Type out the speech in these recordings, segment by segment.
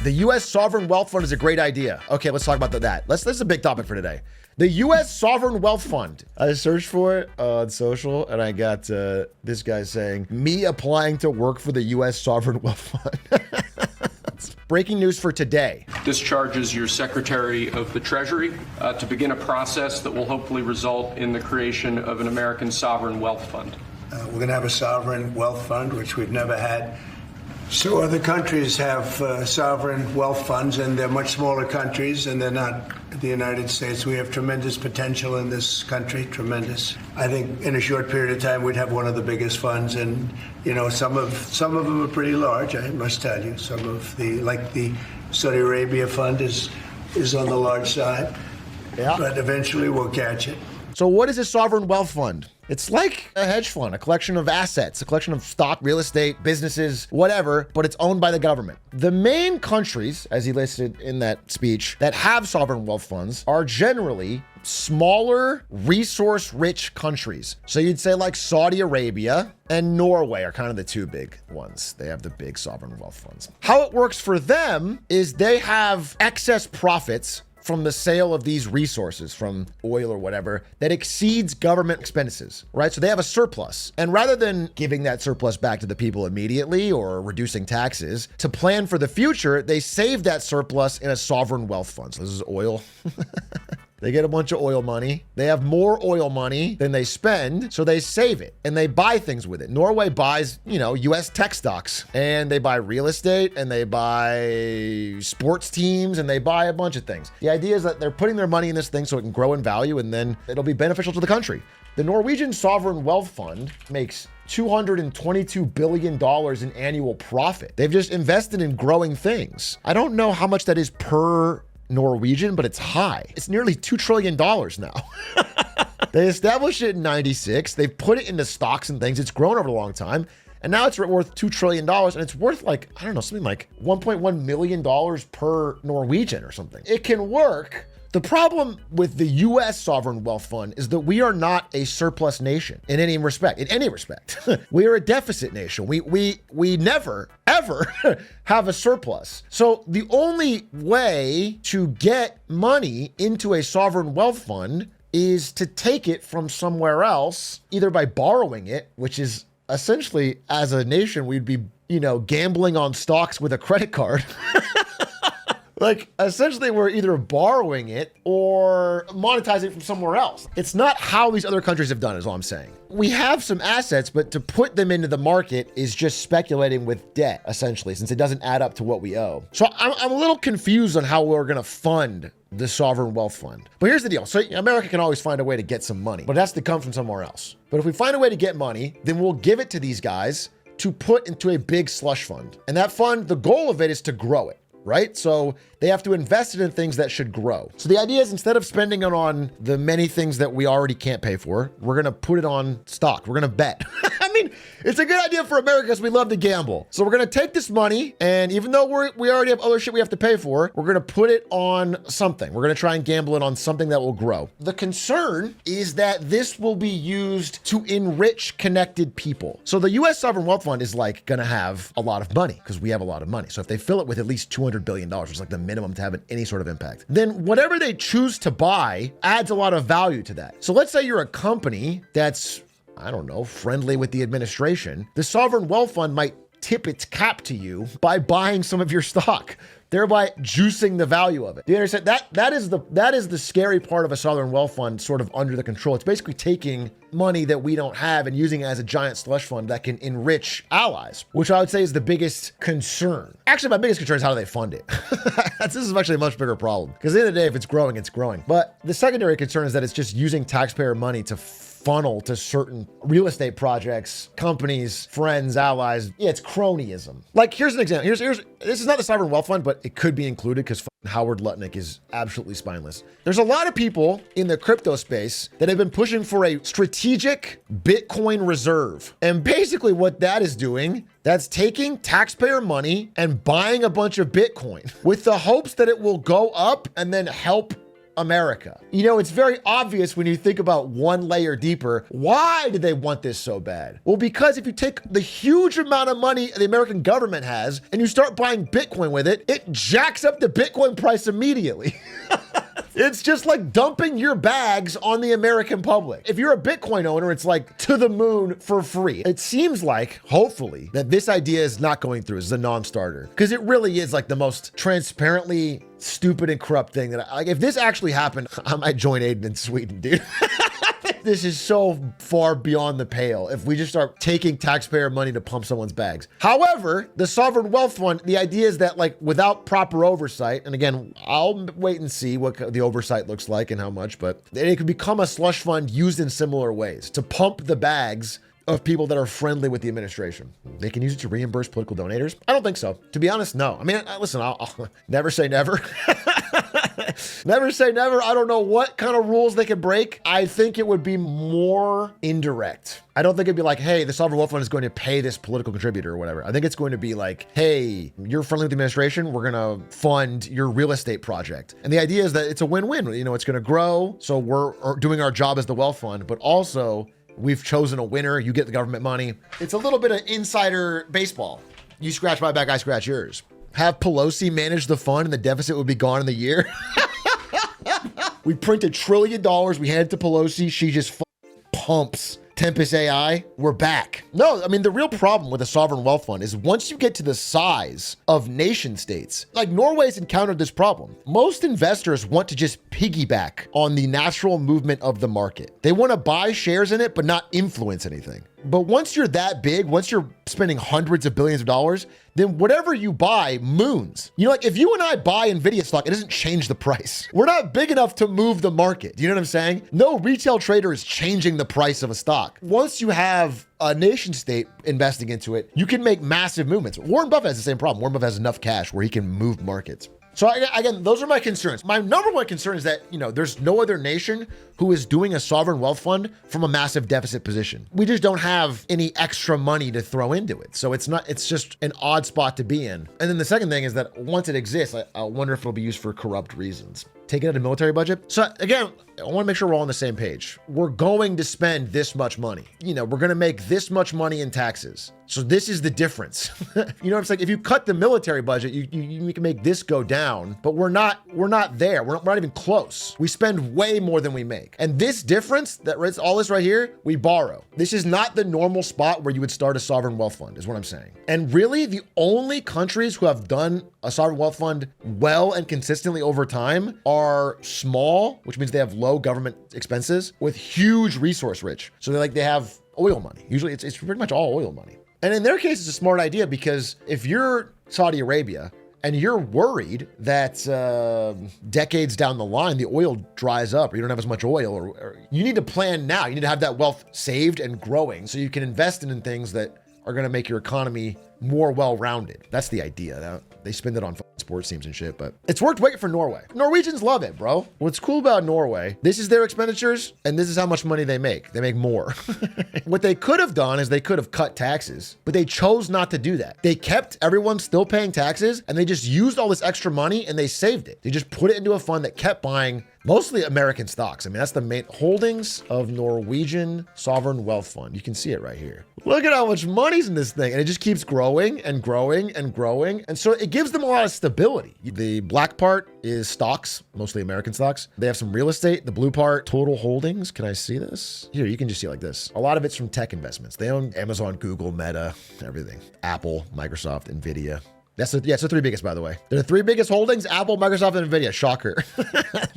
The U.S. Sovereign Wealth Fund is a great idea. Okay, let's talk about that. This is a big topic for today. The U.S. Sovereign Wealth Fund. I searched for it on social, and I got this guy saying, me applying to work for the U.S. Sovereign Wealth Fund. Breaking news for today. This charges your Secretary of the Treasury to begin a process that will hopefully result in the creation of an American sovereign wealth fund. We're going to have a sovereign wealth fund, which we've never had. So other countries have sovereign wealth funds, and they're much smaller countries, and they're not the United States. We have tremendous potential in this country, tremendous. I think in a short period of time, we'd have one of the biggest funds, and you know, some of them are pretty large. I must tell you, some of like the Saudi Arabia fund is on the large side, yeah. But eventually we'll catch it. So what is a sovereign wealth fund? It's like a hedge fund, a collection of assets, a collection of stock, real estate, businesses, whatever, but it's owned by the government. The main countries, as he listed in that speech, that have sovereign wealth funds are generally smaller, resource-rich countries. So you'd say like Saudi Arabia and Norway are kind of the two big ones. They have the big sovereign wealth funds. How it works for them is they have excess profits from the sale of these resources, from oil or whatever, that exceeds government expenses, right? So they have a surplus. And rather than giving that surplus back to the people immediately or reducing taxes, to plan for the future, they save that surplus in a sovereign wealth fund. So this is oil. They get a bunch of oil money. They have more oil money than they spend, so they save it and they buy things with it. Norway buys, US tech stocks, and they buy real estate, and they buy sports teams, and they buy a bunch of things. The idea is that they're putting their money in this thing so it can grow in value, and then it'll be beneficial to the country. The Norwegian Sovereign Wealth Fund makes $222 billion in annual profit. They've just invested in growing things. I don't know how much that is per Norwegian, but it's high. It's nearly $2 trillion now. They established it in 96. They've put it into stocks and things. It's grown over a long time. And now it's worth $2 trillion. And it's worth something like $1.1 million per Norwegian or something. It can work. The problem with the U.S. Sovereign Wealth Fund is that we are not a surplus nation in any respect. We are a deficit nation. We never, ever have a surplus. So the only way to get money into a sovereign wealth fund is to take it from somewhere else, either by borrowing it, which is essentially, as a nation, we'd be, gambling on stocks with a credit card. Essentially, we're either borrowing it or monetizing it from somewhere else. It's not how these other countries have done, is all I'm saying. We have some assets, but to put them into the market is just speculating with debt, essentially, since it doesn't add up to what we owe. So I'm a little confused on how we're going to fund the sovereign wealth fund. But here's the deal. So America can always find a way to get some money, but it has to come from somewhere else. But if we find a way to get money, then we'll give it to these guys to put into a big slush fund. And that fund, the goal of it is to grow it. Right? So they have to invest it in things that should grow. So the idea is, instead of spending it on the many things that we already can't pay for, we're going to put it on stock. We're going to bet. It's a good idea for America because we love to gamble. So we're going to take this money, and even though we already have other shit we have to pay for, we're going to put it on something. We're going to try and gamble it on something that will grow. The concern is that this will be used to enrich connected people. So the U.S. Sovereign Wealth Fund is going to have a lot of money because we have a lot of money. So if they fill it with at least $200 billion, which is the minimum to have any sort of impact, then whatever they choose to buy adds a lot of value to that. So let's say you're a company that's, friendly with the administration. The sovereign wealth fund might tip its cap to you by buying some of your stock, thereby juicing the value of it. Do you understand? That is the scary part of a sovereign wealth fund, sort of under the control. It's basically taking money that we don't have and using it as a giant slush fund that can enrich allies, which I would say is the biggest concern. Actually, my biggest concern is how do they fund it? This is actually a much bigger problem, because at the end of the day, if it's growing, it's growing. But the secondary concern is that it's just using taxpayer money to funnel to certain real estate projects, companies, friends, allies. Yeah, it's cronyism. Here's an example. This is not the sovereign wealth fund, but it could be included because Howard Lutnick is absolutely spineless. There's a lot of people in the crypto space that have been pushing for a strategic Bitcoin reserve. And basically what that is doing, that's taking taxpayer money and buying a bunch of Bitcoin with the hopes that it will go up and then help America. You know, it's very obvious when you think about one layer deeper. Why do they want this so bad? Well, because if you take the huge amount of money the American government has and you start buying Bitcoin with it, it jacks up the Bitcoin price immediately. It's just like dumping your bags on the American public. If you're a Bitcoin owner, it's like to the moon for free. It seems like, hopefully, that this idea is not going through as a non-starter, because it really is like the most transparently stupid and corrupt thing that like, if this actually happened, I might join Aiden in Sweden, dude. This is so far beyond the pale if we just start taking taxpayer money to pump someone's bags. However, the sovereign wealth fund, the idea is that like without proper oversight, and again, I'll wait and see what the oversight looks like and how much, but it could become a slush fund used in similar ways to pump the bags of people that are friendly with the administration. They can use it to reimburse political donators? I don't think so. To be honest, no. I mean, listen, I'll never say never. Never say never. I don't know what kind of rules they could break. I think it would be more indirect. I don't think it'd be like, hey, the sovereign wealth fund is going to pay this political contributor or whatever. I think it's going to be like, hey, you're friendly with the administration, we're going to fund your real estate project. And the idea is that it's a win-win. You know, it's going to grow. So we're doing our job as the wealth fund, but also we've chosen a winner. You get the government money. It's a little bit of insider baseball. You scratch my back, I scratch yours. Have Pelosi manage the fund and the deficit would be gone in the year. We print $1 trillion. We hand it to Pelosi. She just pumps Tempest AI. We're back. No, I mean, the real problem with a sovereign wealth fund is once you get to the size of nation states, like Norway's encountered this problem. Most investors want to just piggyback on the natural movement of the market. They want to buy shares in it, but not influence anything. But once you're that big, once you're spending hundreds of billions of dollars, then whatever you buy moons. You know, like if you and I buy Nvidia stock, it doesn't change the price. We're not big enough to move the market. Do you know what I'm saying? No retail trader is changing the price of a stock. Once you have a nation state investing into it, you can make massive movements. Warren Buffett has the same problem. Warren Buffett has enough cash where he can move markets. So again, those are my concerns. My number one concern is that, you know, there's no other nation who is doing a sovereign wealth fund from a massive deficit position. We just don't have any extra money to throw into it. So it's just an odd spot to be in. And then the second thing is that once it exists, I wonder if it'll be used for corrupt reasons. Taking out a military budget. So again, I want to make sure we're all on the same page. We're going to spend this much money. You know, we're going to make this much money in taxes. So this is the difference. You know what I'm saying? If you cut the military budget, you can make this go down, but we're not there. We're not even close. We spend way more than we make. And this difference, all this right here, we borrow. This is not the normal spot where you would start a sovereign wealth fund, is what I'm saying. And really, the only countries who have done a sovereign wealth fund well and consistently over time are small, which means they have low government expenses with huge resource rich. So they have oil money. Usually it's pretty much all oil money. And in their case, it's a smart idea because if you're Saudi Arabia and you're worried that decades down the line, the oil dries up or you don't have as much oil, or you need to plan now. You need to have that wealth saved and growing so you can invest in things that are going to make your economy more well-rounded. That's the idea. They spend it on sports teams and shit, but it's worked great for Norway. Norwegians love it, bro. What's cool about Norway, this is their expenditures and this is how much money they make. They make more. What they could have done is they could have cut taxes, but they chose not to do that. They kept everyone still paying taxes and they just used all this extra money and they saved it. They just put it into a fund that kept buying mostly American stocks. I mean, that's the main holdings of Norwegian Sovereign Wealth Fund. You can see it right here. Look at how much money's in this thing. And it just keeps growing and growing and growing. And so it gives them a lot of stability. The black part is stocks, mostly American stocks. They have some real estate. The blue part, total holdings. Can I see this? Here, you can just see it like this. A lot of it's from tech investments. They own Amazon, Google, Meta, everything. Apple, Microsoft, Nvidia. It's the three biggest, by the way. They're the three biggest holdings: Apple, Microsoft, and Nvidia. Shocker.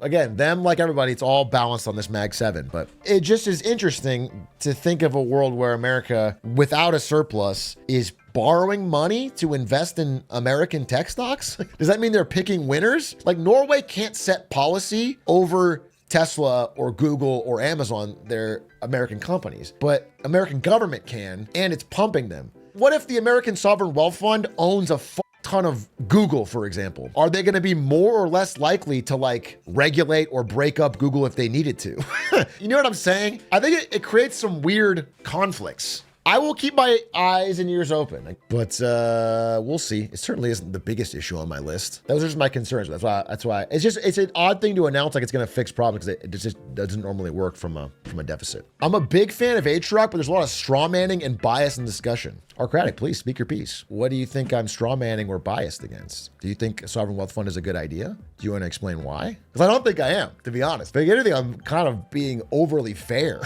Again, them, like everybody, it's all balanced on this Mag 7. But it just is interesting to think of a world where America, without a surplus, is borrowing money to invest in American tech stocks. Does that mean they're picking winners? Like Norway can't set policy over Tesla or Google or Amazon. They're American companies, but American government can, and it's pumping them. What if the American Sovereign Wealth Fund owns a ton of Google, for example? Are they going to be more or less likely to like regulate or break up Google if they needed to? You know what I'm saying? I think it creates some weird conflicts. I will keep my eyes and ears open, but we'll see. It certainly isn't the biggest issue on my list. Those are just my concerns. That's why it's an odd thing to announce like it's going to fix problems because it just doesn't normally work from a deficit. I'm a big fan of A-Truck, but there's a lot of straw manning and bias in discussion. Arcratic, please speak your piece. What do you think I'm straw manning or biased against? Do you think a sovereign wealth fund is a good idea? Do you want to explain why? Because I don't think I am, to be honest. If anything, I'm kind of being overly fair.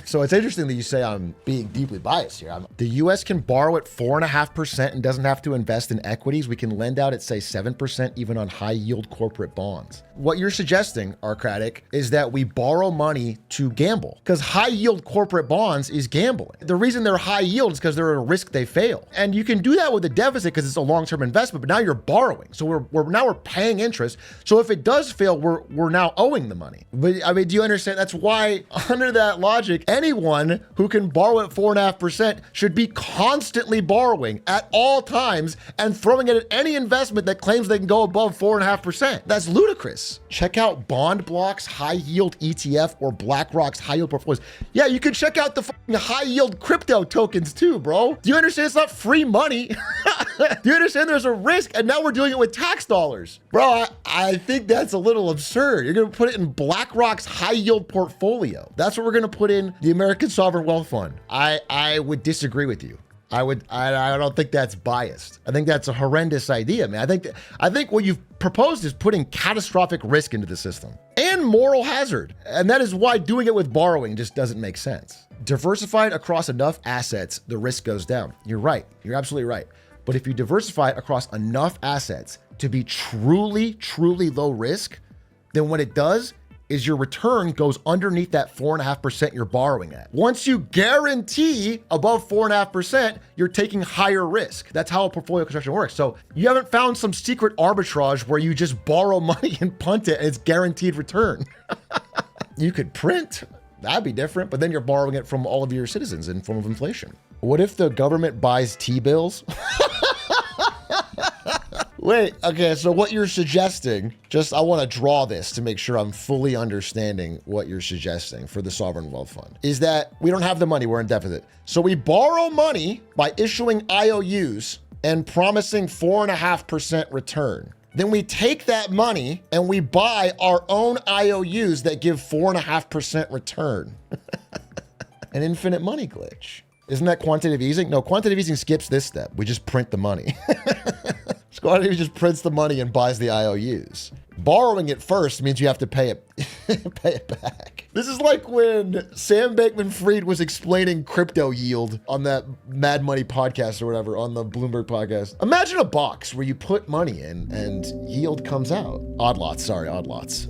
So it's interesting that you say I'm being deeply biased here. The U.S. can borrow at 4.5% and doesn't have to invest in equities. We can lend out at, say, 7% even on high-yield corporate bonds. What you're suggesting, Arcratic, is that we borrow money to gamble because high-yield corporate bonds is gambling. The reason they're high yield is because they're at a risk they fail. And you can do that with a deficit because it's a long-term investment, but now you're borrowing. So we're paying interest. So if it does fail, we're now owing the money. But I mean, do you understand? That's why under that logic, anyone who can borrow at 4.5% should be constantly borrowing at all times and throwing it at any investment that claims they can go above 4.5%. That's ludicrous. Check out Bond Block's high yield ETF or BlackRock's high yield portfolios. Yeah, you can check out the high yield crypto tokens too, bro. Do you understand it's not free money? Do you understand there's a risk? And now we're doing it with tax dollars. Bro, I think that's a little absurd. You're going to put it in BlackRock's high yield portfolio. That's what we're going to put in the American Sovereign Wealth Fund. I would disagree with you. I don't think that's biased. I think that's a horrendous idea, man. I think what you've proposed is putting catastrophic risk into the system and moral hazard. And that is why doing it with borrowing just doesn't make sense. Diversified across enough assets, the risk goes down. You're right. You're absolutely right. But if you diversify across enough assets to be truly, truly low risk, then what it does is your return goes underneath that 4.5% you're borrowing at. Once you guarantee above 4.5%, you're taking higher risk. That's how a portfolio construction works. So you haven't found some secret arbitrage where you just borrow money and punt it and it's guaranteed return. You could print, that'd be different, but then you're borrowing it from all of your citizens in form of inflation. What if the government buys T-bills? Wait, okay, so what you're suggesting, I want to draw this to make sure I'm fully understanding what you're suggesting for the Sovereign Wealth Fund, is that we don't have the money, we're in deficit. So we borrow money by issuing IOUs and promising 4.5% return. Then we take that money and we buy our own IOUs that give 4.5% return. An infinite money glitch. Isn't that quantitative easing? No, quantitative easing skips this step. We just print the money. Quantitative just prints the money and buys the IOUs. Borrowing it first means you have to pay it back. This is like when Sam Bankman-Fried was explaining crypto yield on that Mad Money podcast or whatever, on the Bloomberg podcast. Imagine a box where you put money in and yield comes out. Odd lots.